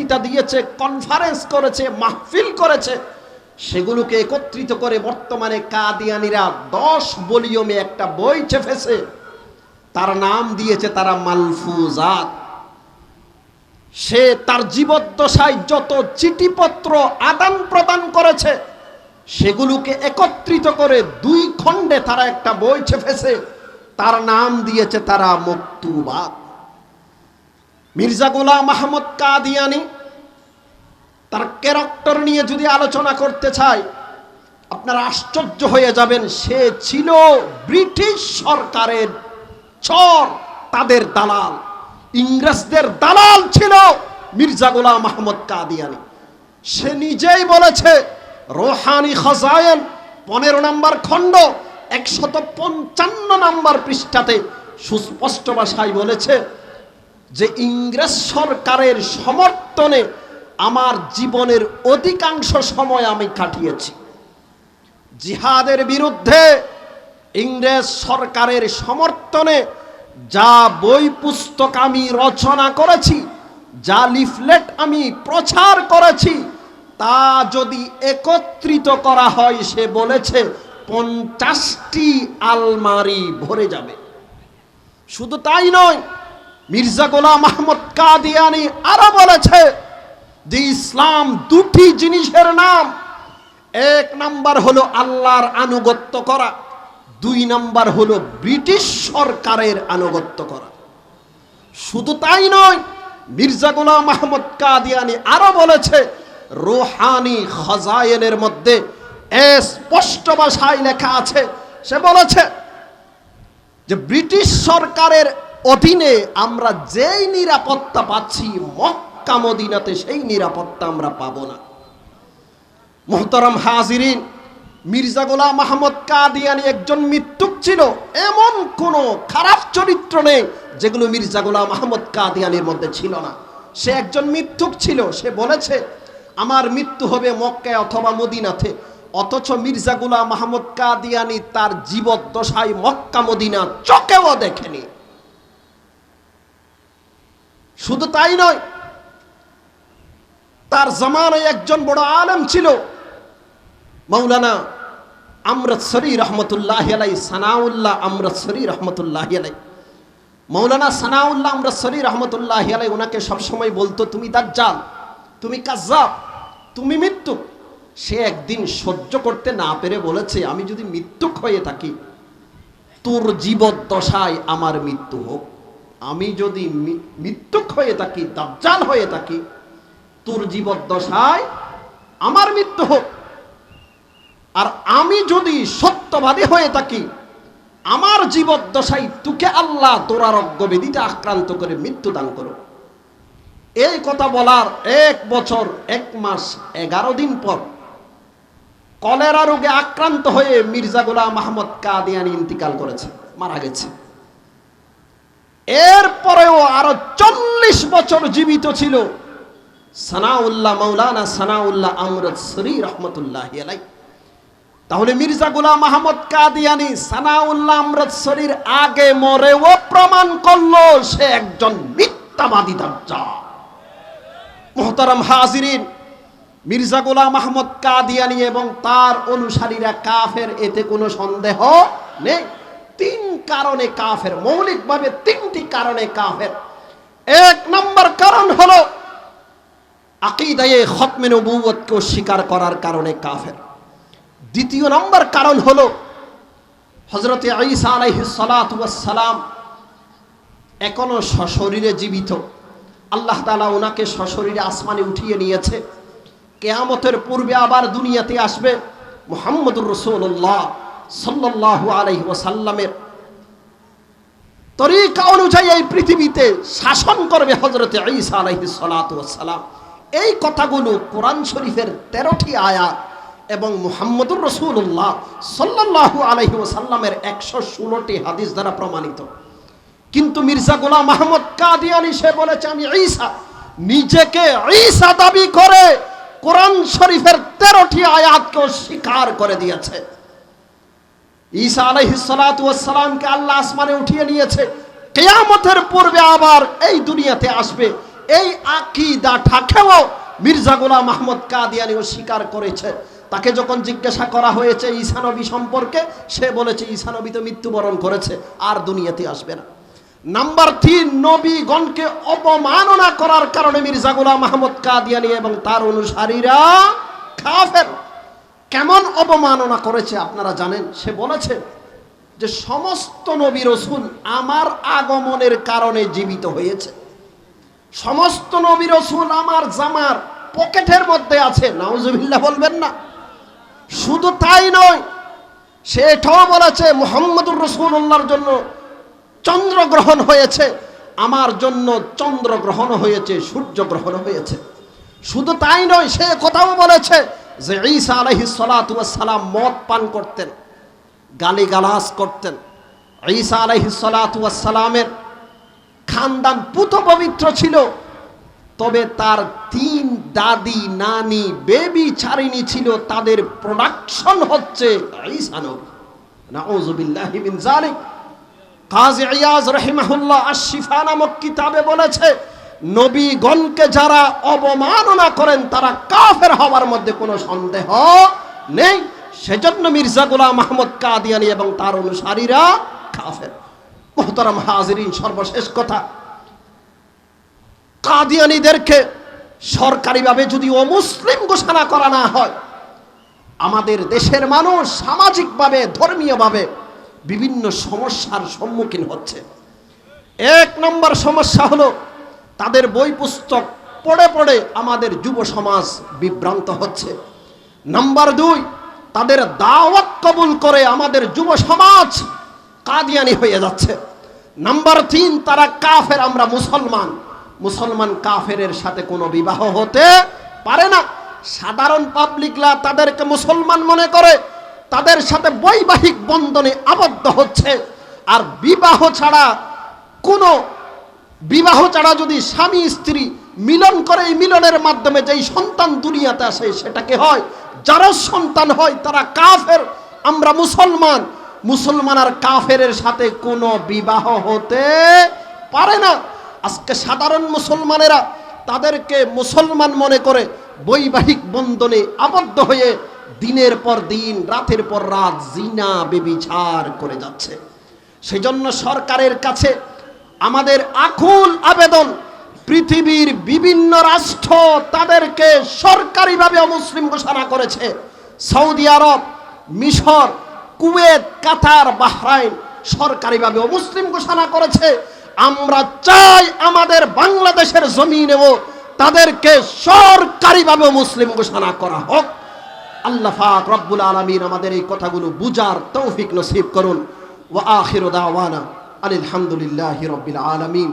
বক্তৃতা দিয়েছে, কনফারেন্স করেছে, মাহফিল করেছে, সেগুলোকে একত্রিত করে বর্তমানে কাদিয়ানীরা 10 ভলিউমে একটা বই ছেপেছে। তার নাম দিয়েছে তারা মালফুজাত। সে তার জীবদ্দশায় যত চিঠিপত্র আদান প্রদান করেছে সেগুলোকে একত্রিত করে 2 খণ্ডে তারা একটা বই ছেপেছে। তার নাম দিয়েছে তারা মকতুবাত। মির্জা গোলাম আহমদ কাদিয়ানী, তার ক্যারেক্টার নিয়ে যদি আলোচনা করতে চাই আপনারা আশ্চর্য হয়ে যাবেন। সে ছিল ব্রিটিশ সরকারের চর, তাদের দালাল, ইংরেজদের দালাল ছিল মির্জা গোলাম আহমদ কাদিয়ানী। সে নিজেই বলেছে, রোহানি খাজায়েন 15 নম্বর খণ্ড 155 নম্বর পৃষ্ঠাতে সুস্পষ্ট ভাষায় বলেছে যে ইংরেজ সরকারের সমর্থনে আমার জীবনের অধিকাংশ সময় আমি কাটিয়েছি। জিহাদের বিরুদ্ধে ইংরেজ সরকারের সমর্থনে যা বই পুস্তক আমি রচনা করেছি, যা লিফলেট আমি প্রচার করেছি, তা যদি একত্রিত করা হয় সে বলেছে 50টি আলমারি ভরে যাবে। শুধু তাই নয়, মির্জা গোলাম আহমদ কাদিয়ানী আরো বলেছে যে ইসলাম 2টি জিনিসের নাম। 1 নাম্বার হলো আল্লাহর আনুগত্য করা, 2 নাম্বার হলো ব্রিটিশ সরকারের আনুগত্য করা। শুধু তাই নয়, মির্জা গোলাম আহমদ কাদিয়ানী আরো বলেছে, রোহানি খাজায়েনের মধ্যে স্পষ্ট ভাষায় লেখা আছে, সে বলেছে যে ব্রিটিশ সরকারের অধীনে আমরা যেই নিরাপত্তা পাচ্ছি মক্কা মদিনাতে সেই নিরাপত্তা আমরা পাবো না। মুহতারাম হাজিরিন, মির্জা গোলাম আহমদ কাদিয়ানী একজন মৃত্যুক ছিল। এমন কোন খারাপ চরিত্র নেই যেগুলো মির্জা গোলাম আহমদ কাদিয়ানীর মধ্যে ছিল না। সে একজন মৃত্যুক ছিল। সে বলেছে আমার মৃত্যু হবে মক্কায় অথবা মদিনাতে, অথচ মির্জা গোলাম আহমদ কাদিয়ানী তার জীবদ্দশায় মক্কা মদিনা চোখেও দেখেনি। শুধু তাই নয়, তার জামানায় একজন বড় আলেম ছিল মাওলানা আমরতসরি রহমতুল্লাহ আলাই, সানাউল্লাহ আমরতসরি রহমতুল্লাহ আলাই। মাওলানা সানাউল্লাহ আমরতসরি রহমতুল্লাহ আলাই ওনাকে সবসময় বলতো, তুমি দাজ্জাল, তুমি কাজ্জাব, তুমি মৃত্যুক। সে একদিন সহ্য করতে না পেরে বলেছে, আমি যদি মৃত্যুক হয়ে থাকি তোর জীবদ্দশায় আমার মৃত্যু হোক। আমি যদি মৃত্যুক হয়ে থাকি, দাজ্জাল হয়ে থাকি, তোর জীবদ্দশায় আমার মৃত্যু হোক। আর আমি যদি সত্যবাদী হয়ে থাকি, আমার জীবদ্দশায় তোকে আল্লাহ দুরারোগ্য বেদিতে আক্রান্ত করে মৃত্যু দান করো। এই কথা বলার 1 বছর 1 মাস 11 দিন পর কলেরা রোগে আক্রান্ত হয়ে মির্জা গোলাম আহমদ কাদিয়ানী ইন্তিকাল করেছে, মারা গেছে। এরপরেও আরো 40 বছর জীবিত ছিল সানাউল্লাহ, মাওলানা সানাউল্লাহ আমরতসরি রহমতুল্লাহি আলাইহি। তাহলে মির্জা গোলাম আহমদ কাদিয়ানী সানাউল্লাহ আমরতসরির আগে মরেও প্রমাণ করলো সে একজন মিথ্যাবাদী দাজ্জাল। মুহতারাম হাজিরিন, মির্জা গোলাম আহমদ কাদিয়ানী এবং তার অনুসারীরা কাফের, এতে কোনো সন্দেহ নেই। 3 কারণে কাফের, মৌলিকভাবে 3টি কারণে কাফের। 1 নম্বর কারণ হলো আকীদায়ে খতমে নবুয়তকে স্বীকার করার কারণে কাফের। 2 নম্বর কারণ হলো হযরত ঈসা আলাইহিস সালাতু ওয়াস সালাম এখনো সশরীরে জীবিত। আল্লাহ তাআলা ওনাকে সশরীরে আসমানে উঠিয়ে নিয়েছে। কিয়ামতের পূর্বে আবার দুনিয়াতে আসবে। মুহাম্মদুর রাসূলুল্লাহ সাল্লাল্লাহু আলাইহি ওয়াসাল্লামের তরিকা অনুযায়ী এই পৃথিবীতে শাসন করবে হযরত ঈসা আলাইহিস সালাতু ওয়াস সালাম। এই কথাগুলো কোরআন শরীফের 13টি আয়াত এবং মুহাম্মদুর রাসূলুল্লাহ সাল্লাল্লাহু আলাইহি ওয়াসাল্লামের 116টি হাদিস দ্বারা প্রমাণিত। কিন্তু মির্জা গোলাম আহমদ কাদিয়ানী সে বলেছে আমি ঈসা, নিজেকে ঈসা দাবি করে কোরআন শরীফের 13টি আয়াতকে স্বীকার করে দিয়েছে। ঈসা আলাইহিস সালাতু ওয়াস সালামকে আল্লাহ আসমানে উঠিয়ে নিয়েছে, কিয়ামতের পূর্বে আবার এই দুনিয়াতে আসবে। এই আকীদাটাকেও মির্জা গোলাম আহমদ কাদিয়ানীও স্বীকার করেছে। তাকে যখন জিজ্ঞাসা করা হয়েছে ঈসা নবী সম্পর্কে, সে বলেছে ঈসা নবী তো মৃত্যুবরণ করেছে, আর দুনিয়াতে আসবে না। নাম্বার 3, নবীগণকে অপমাননা করার কারণে মির্জা গোলাম আহমদ কাদিয়ানী এবং তার অনুসারীরা কাফের। কেমন অপমাননা করেছে আপনারা জানেন? সে বলেছে যে সমস্ত নবী রাসূল আমার আগমনের কারণে জীবিত হয়েছে, সমস্ত নবী রাসূল আমার জামার পকেটের মধ্যে আছে। নাউজুবিল্লাহ বলবেন না। শুধু তাই নয়, সে এটাও বলেছে মুহাম্মদুর রাসূলুল্লাহর জন্য চন্দ্রগ্রহণ হয়েছে, আমার জন্য চন্দ্রগ্রহণ হয়েছে, সূর্যগ্রহণ হয়েছে। শুধু তাই নয়, সে কথাও বলেছে যে ঈসা আলাইহিস সালাতু ওয়াস সালাম মদ পান করতেন, গালিগালাজ করতেন। ঈসা আলাইহিস সালাতু ওয়াস সালামের খানদান পুত পবিত্র ছিল, তবে তার 3 দাদি নানি বেবি চারিনী ছিল, তাদের প্রোডাকশন হচ্ছে ঈসা নবী। নাউযুবিল্লাহি মিন যালিক। কাজী ইয়াজ রাহিমাহুল্লাহ আশ-শিফা নামক কিতাবে বলেছে নবীগণকে যারা অবমাননা করেন তারা কাফের হওয়ার মধ্যে কোনো সন্দেহ নেই। সেজন্য মির্জা গোলাম আহমদ কাদিয়ানী এবং তার অনুসারীরা কাফের। মুহতারাম হাজিরিন, সর্বশেষ কথা, কাদিয়ানীদেরকে সরকারিভাবে যদি অমুসলিম ঘোষণা করা না হয়, আমাদের দেশের মানুষ সামাজিকভাবে ধর্মীয়ভাবে বিভিন্ন সমস্যার সম্মুখীন হচ্ছে। 1 নম্বর সমস্যা হলো তাদের বই পুস্তক পড়ে পড়ে আমাদের যুব সমাজ বিভ্রান্ত হচ্ছে। নাম্বার 2, তাদের দাওয়াত কবুল করে আমাদের যুব সমাজ কাদিয়ানী হয়ে যাচ্ছে। নাম্বার 3, তারা কাফের, আমরা মুসলমান। মুসলমান কাফেরের সাথে কোনো বিবাহ হতে পারে না। সাধারণ পাবলিকরা তাদেরকে মুসলমান মনে করে, তাদের সাথে বৈবাহিক বন্ধনে আবদ্ধ হচ্ছে। আর বিবাহ ছাড়া যদি স্বামী স্ত্রী মিলন করে, এই মিলনের মাধ্যমে যেই সন্তান দুনিয়াতে আসে সেটাকে হয়, যারা সন্তান হয় তারা কাফের। আমরা মুসলমান, মুসলমান আর কাফেরের সাথে কোনো বিবাহ হতে পারে না। আজকে সাধারণ মুসলমানেরা তাদেরকে মুসলমান মনে করে বৈবাহিক বন্ধনে আবদ্ধ হয়ে দিনের পর দিন, রাতের পর রাত জিনা ব্যভিচার করে যাচ্ছে। সেজন্য সরকারের কাছে আমাদের আকুল আবেদন, পৃথিবীর বিভিন্ন রাষ্ট্র তাদেরকে সরকারিভাবে অমুসলিম ঘোষণা করেছে। সৌদি আরব, মিশর, কুয়েত, কাতার, বাহরাইন সরকারিভাবে অমুসলিম ঘোষণা করেছে। আমরা চাই আমাদের বাংলাদেশের জমিনেও তাদেরকে সরকারিভাবে মুসলিম ঘোষণা করা হোক। আল্লাহ পাক রব্বুল আলামিন আমাদের এই কথাগুলো বুঝার তৌফিক নসিব করুন। ওয়া আখিরু দাওয়ানা আলহামদুলিল্লাহি রাব্বিল আলামিন।